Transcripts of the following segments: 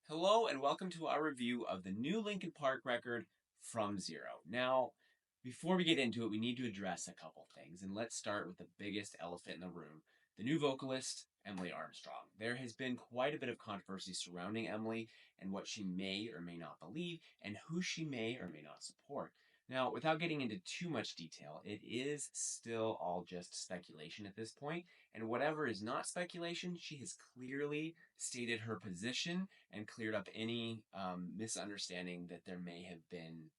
Hello and welcome to our review of the new Linkin Park record, From Zero. Now, before we get into it, we need to address a couple things, and let's start with the biggest elephant in the room, the new vocalist, Emily Armstrong. There has been quite a bit of controversy surrounding Emily and what she may or may not believe, and who she may or may not support. Now, without getting into too much detail, it is still all just speculation at this point, and whatever is not speculation, she has clearly stated her position and cleared up any misunderstanding that there may have been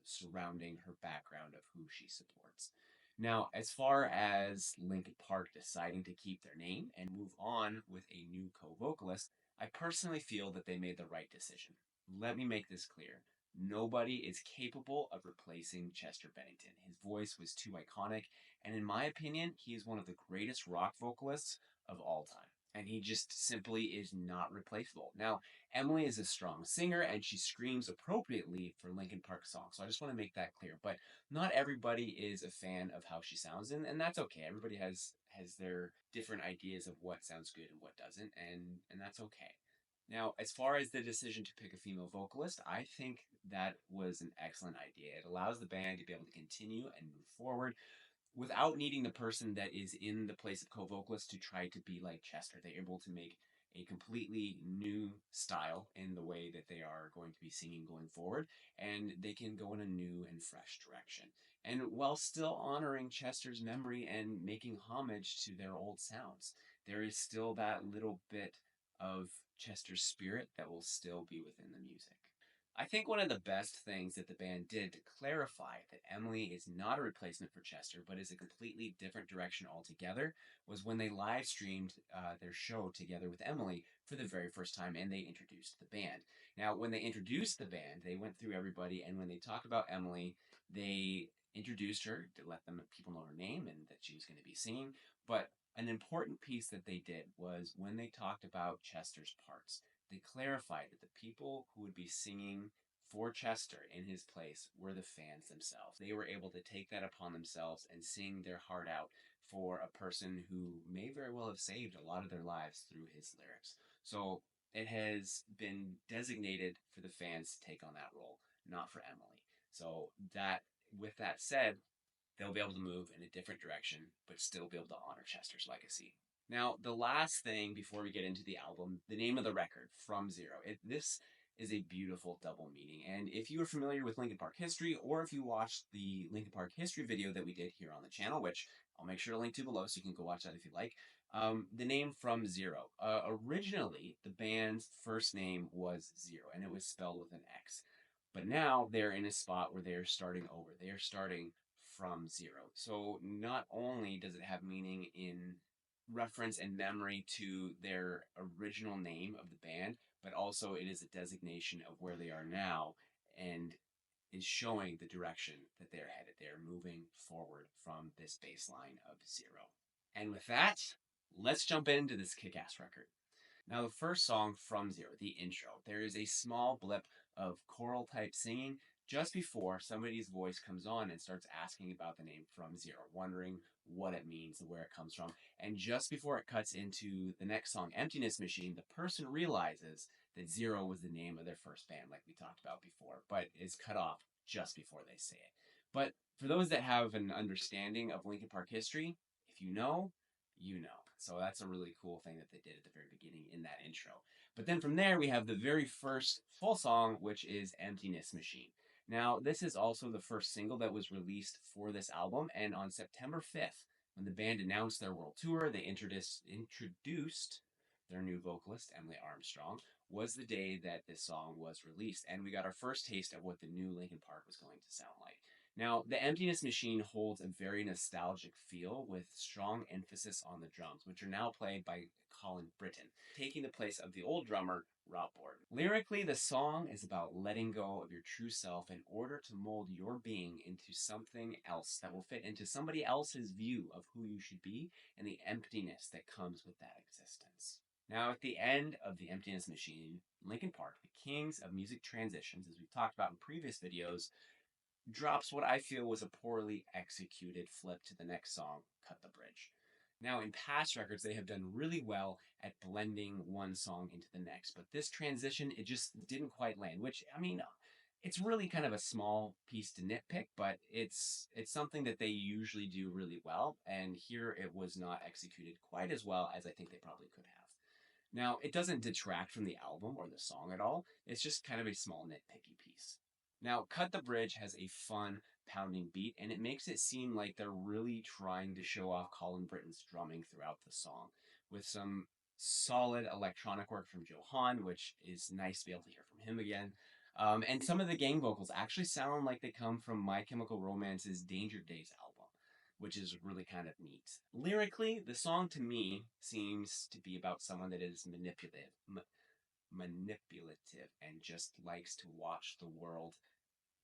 surrounding her background of who she supports. Now, as far as Linkin Park deciding to keep their name and move on with a new co vocalist, I personally feel that they made the right decision. Let me make this clear. Nobody is capable of replacing Chester Bennington. His voice was too iconic, and in my opinion, he is one of the greatest rock vocalists of all time. And he just simply is not replaceable. Now, Emily is a strong singer and she screams appropriately for Linkin Park songs. So I just want to make that clear. But not everybody is a fan of how she sounds, and that's okay. Everybody has their different ideas of what sounds good and what doesn't, and that's okay. Now, as far as the decision to pick a female vocalist, I think that was an excellent idea. It allows the band to be able to continue and move forward without needing the person that is in the place of co-vocalist to try to be like Chester. They're able to make a completely new style in the way that they are going to be singing going forward, and they can go in a new and fresh direction. And while still honoring Chester's memory and making homage to their old sounds, there is still that little bit of Chester's spirit that will still be within the music. I think one of the best things that the band did to clarify that Emily is not a replacement for Chester, but is a completely different direction altogether, was when they live streamed their show together with Emily for the very first time and they introduced the band. Now, when they introduced the band, they went through everybody, and when they talked about Emily, they introduced her to let them people know her name and that she was going to be singing. But an important piece that they did was when they talked about Chester's parts, they clarified that the people who would be singing for Chester in his place were the fans themselves. They were able to take that upon themselves and sing their heart out for a person who may very well have saved a lot of their lives through his lyrics. So it has been designated for the fans to take on that role, not for Emily. So that, with that said, they'll be able to move in a different direction, but still be able to honor Chester's legacy. Now, the last thing before we get into the album, the name of the record, From Zero. This is a beautiful double meaning. And if you are familiar with Linkin Park history, or if you watched the Linkin Park history video that we did here on the channel, which I'll make sure to link to below so you can go watch that if you like, the name From Zero. Originally, the band's first name was Zero, and it was spelled with an X. But now they're in a spot where they're starting over. They are starting from zero. So not only does it have meaning in reference and memory to their original name of the band, but also it is a designation of where they are now and is showing the direction that they're headed. They're moving forward from this baseline of zero. And with that, let's jump into this kick-ass record. Now, the first song, From Zero, the intro, there is a small blip of choral type singing just before somebody's voice comes on and starts asking about the name From Zero, wondering what it means and where it comes from. And just before it cuts into the next song, Emptiness Machine, the person realizes that Zero was the name of their first band, like we talked about before, but is cut off just before they say it. But for those that have an understanding of Linkin Park history, if you know, you know. So that's a really cool thing that they did at the very beginning in that intro. But then from there, we have the very first full song, which is Emptiness Machine. Now, this is also the first single that was released for this album, and on September 5th, when the band announced their world tour, they introduced their new vocalist, Emily Armstrong, was the day that this song was released, and we got our first taste of what the new Linkin Park was going to sound like. Now, the Emptiness Machine holds a very nostalgic feel with strong emphasis on the drums, which are now played by Colin Britton, taking the place of the old drummer, Rob Bourne. Lyrically, the song is about letting go of your true self in order to mold your being into something else that will fit into somebody else's view of who you should be and the emptiness that comes with that existence. Now, at the end of the Emptiness Machine, Linkin Park, the kings of music transitions, as we've talked about in previous videos, drops what I feel was a poorly executed flip to the next song, Cut the Bridge. Now, in past records, they have done really well at blending one song into the next, but this transition, it just didn't quite land, which, I mean, it's really kind of a small piece to nitpick, but it's something that they usually do really well, and here it was not executed quite as well as I think they probably could have. Now, it doesn't detract from the album or the song at all. It's just kind of a small nitpicky piece. Now, Cut the Bridge has a fun pounding beat, and it makes it seem like they're really trying to show off Colin Britton's drumming throughout the song, with some solid electronic work from Johan, which is nice to be able to hear from him again. And some of the gang vocals actually sound like they come from My Chemical Romance's Danger Days album, which is really kind of neat. Lyrically, the song to me seems to be about someone that is manipulative and just likes to watch the world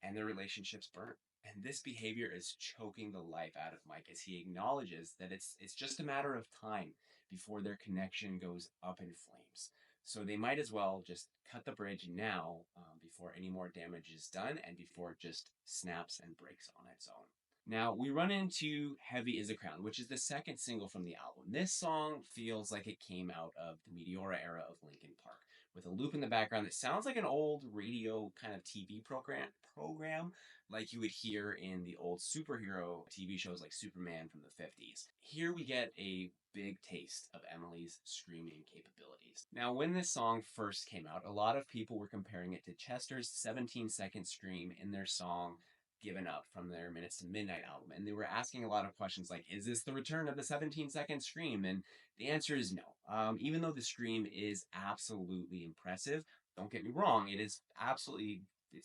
and their relationships burn. And this behavior is choking the life out of Mike as he acknowledges that it's just a matter of time before their connection goes up in flames. So they might as well just cut the bridge now before any more damage is done and before it just snaps and breaks on its own. Now, we run into Heavy is a Crown, which is the second single from the album. This song feels like it came out of the Meteora era of Linkin Park, with a loop in the background that sounds like an old radio kind of TV program like you would hear in the old superhero TV shows like Superman from the 50s. Here we get a big taste of Emily's screaming capabilities. Now, when this song first came out, a lot of people were comparing it to Chester's 17-second scream in their song Given Up from their Minutes to Midnight album. And they were asking a lot of questions like, is this the return of the 17-second scream? And the answer is no. Even though the scream is absolutely impressive, don't get me wrong, it's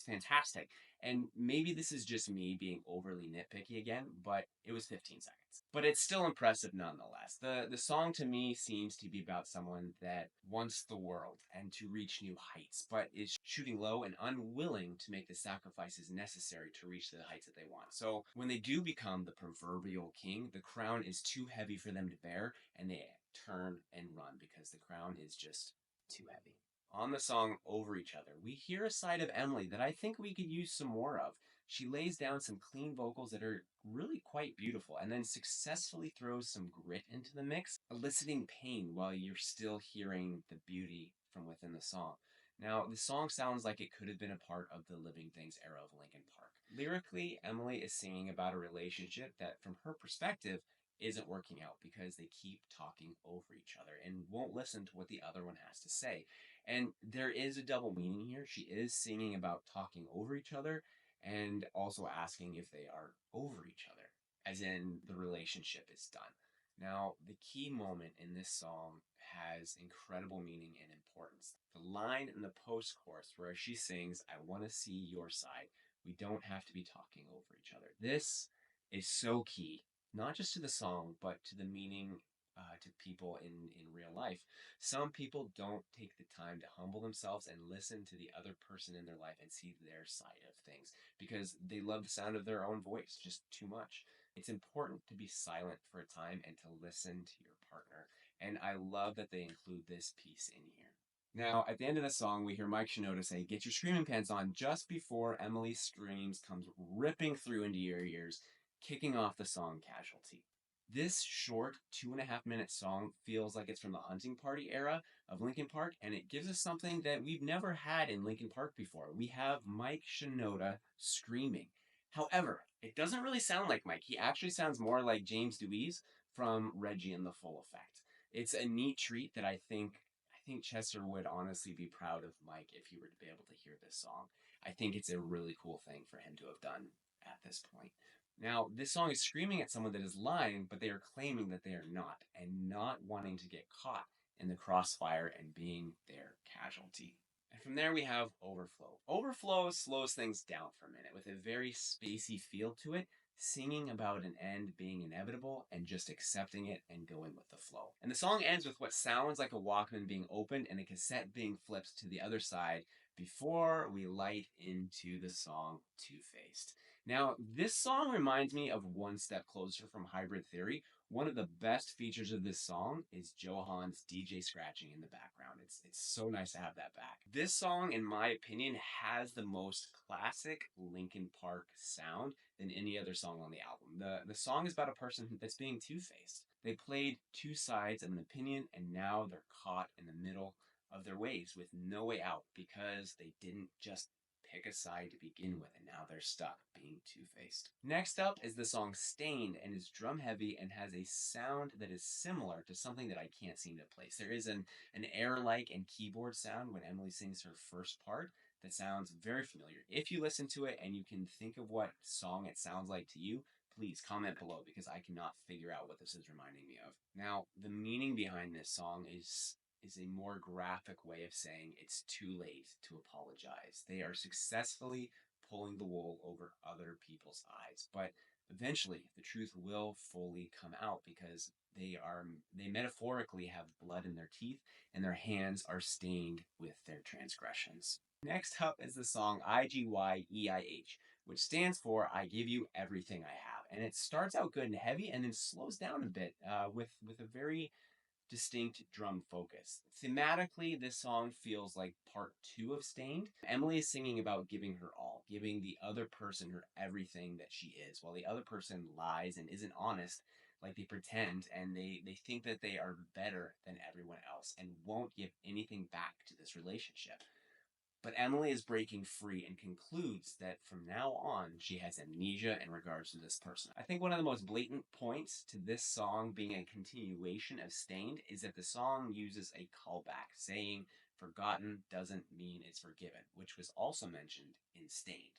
fantastic. And maybe this is just me being overly nitpicky again, but it was 15 seconds. But it's still impressive nonetheless. The song to me seems to be about someone that wants the world and to reach new heights, but is shooting low and unwilling to make the sacrifices necessary to reach the heights that they want. So when they do become the proverbial king, the crown is too heavy for them to bear, and they turn and run because the crown is just too heavy. On the song Over Each Other, we hear a side of Emily that I think we could use some more of. She lays down some clean vocals that are really quite beautiful and then successfully throws some grit into the mix, eliciting pain while you're still hearing the beauty from within the song. Now, the song sounds like it could have been a part of the Living Things era of Linkin Park. Lyrically, Emily is singing about a relationship that, from her perspective, isn't working out because they keep talking over each other and won't listen to what the other one has to say. And there is a double meaning here. She is singing about talking over each other and also asking if they are over each other, as in the relationship is done. Now, the key moment in this song has incredible meaning and importance. The line in the post chorus where she sings, I want to see your side. We don't have to be talking over each other. This is so key, not just to the song, but to the meaning to people in real life. Some people don't take the time to humble themselves and listen to the other person in their life and see their side of things because they love the sound of their own voice just too much. It's important to be silent for a time and to listen to your partner. And I love that they include this piece in here. Now, at the end of the song, we hear Mike Shinoda say, get your screaming pants on, just before Emily's screams comes ripping through into your ears, kicking off the song Casualty. This short 2.5 minute song feels like it's from the Hunting Party era of Linkin Park, and it gives us something that we've never had in Linkin Park before. We have Mike Shinoda screaming. However, it doesn't really sound like Mike. He actually sounds more like James Dewey's from Reggie and the Full Effect. It's a neat treat that I think Chester would honestly be proud of Mike if he were to be able to hear this song. I think it's a really cool thing for him to have done at this point. Now, this song is screaming at someone that is lying, but they are claiming that they are not, and not wanting to get caught in the crossfire and being their casualty. And from there we have Overflow. Overflow slows things down for a minute with a very spacey feel to it, singing about an end being inevitable and just accepting it and going with the flow. And the song ends with what sounds like a Walkman being opened and a cassette being flipped to the other side before we light into the song Two-Faced. Now, this song reminds me of One Step Closer from Hybrid Theory, One of the best features of this song is Johan's DJ scratching in the background. It's so nice to have that back. This song, in my opinion, has the most classic Linkin Park sound than any other song on the album. The song is about a person that's being two-faced. They played two sides of an opinion, and now they're caught in the middle of their ways with no way out because they didn't just pick a side to begin with, and now they're stuck being two-faced. Next up is the song Stained, and is drum heavy and has a sound that is similar to something that I can't seem to place. There is an air-like and keyboard sound when Emily sings her first part that sounds very familiar. If you listen to it and you can think of what song it sounds like to you, please comment below because I cannot figure out what this is reminding me of. Now, the meaning behind this song is a more graphic way of saying it's too late to apologize. They are successfully pulling the wool over other people's eyes, but eventually the truth will fully come out because they metaphorically have blood in their teeth and their hands are stained with their transgressions. Next up is the song IGYEIH, which stands for I Give You Everything I Have. And it starts out good and heavy and then slows down a bit with a very distinct drum focus. Thematically, this song feels like part two of Stained. Emily is singing about giving her all, giving the other person her everything that she is, while the other person lies and isn't honest, like they pretend, and they think that they are better than everyone else and won't give anything back to this relationship. But Emily is breaking free and concludes that from now on, she has amnesia in regards to this person. I think one of the most blatant points to this song being a continuation of Stained is that the song uses a callback, saying forgotten doesn't mean it's forgiven, which was also mentioned in Stained.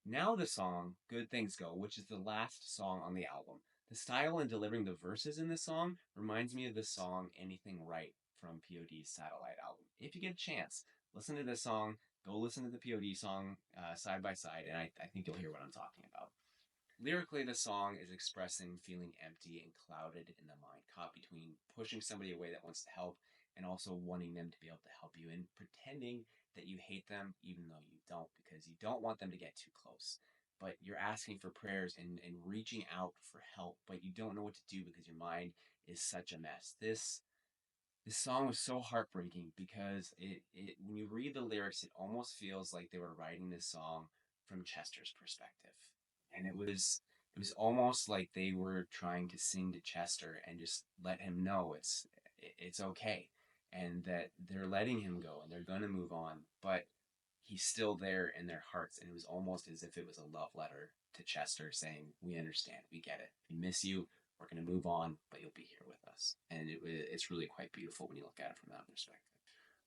Now the song Good Things Go, which is the last song on the album. The style in delivering the verses in this song reminds me of the song Anything Right from POD's Satellite album. If you get a chance, listen to this song, go listen to the POD song side by side, and I think you'll hear what I'm talking about. Lyrically, the song is expressing feeling empty and clouded in the mind, caught between pushing somebody away that wants to help and also wanting them to be able to help you and pretending that you hate them even though you don't because you don't want them to get too close. But you're asking for prayers and reaching out for help, but you don't know what to do because your mind is such a mess. This song was so heartbreaking because when you read the lyrics, it almost feels like they were writing this song from Chester's perspective. And it was almost like they were trying to sing to Chester and just let him know it's okay and that they're letting him go and they're going to move on, but he's still there in their hearts. And it was almost as if it was a love letter to Chester saying, we understand, we get it. We miss you. We're going to move on, but you'll be here with us. And it's really quite beautiful when you look at it from that perspective.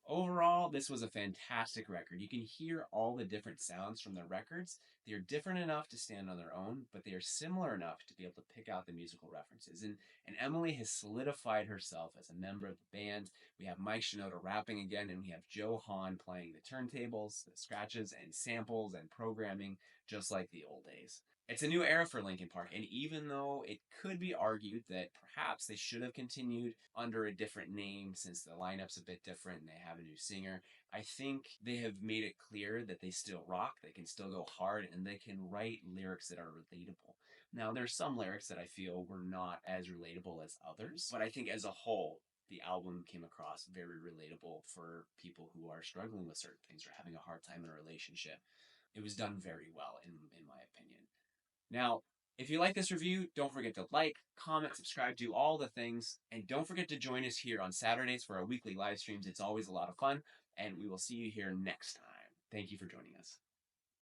Overall, this was a fantastic record. You can hear all the different sounds from the records. They are different enough to stand on their own, but they are similar enough to be able to pick out the musical references. And Emily has solidified herself as a member of the band. We have Mike Shinoda rapping again, and we have Joe Hahn playing the turntables, the scratches, and samples and programming, just like the old days. It's a new era for Linkin Park, and even though it could be argued that perhaps they should have continued under a different name since the lineup's a bit different and they have a new singer, I think they have made it clear that they still rock, they can still go hard, and they can write lyrics that are relatable. Now, there's some lyrics that I feel were not as relatable as others, but I think as a whole, the album came across very relatable for people who are struggling with certain things or having a hard time in a relationship. It was done very well, in my opinion. Now, if you like this review, don't forget to like, comment, subscribe, do all the things. And don't forget to join us here on Saturdays for our weekly live streams. It's always a lot of fun. And we will see you here next time. Thank you for joining us.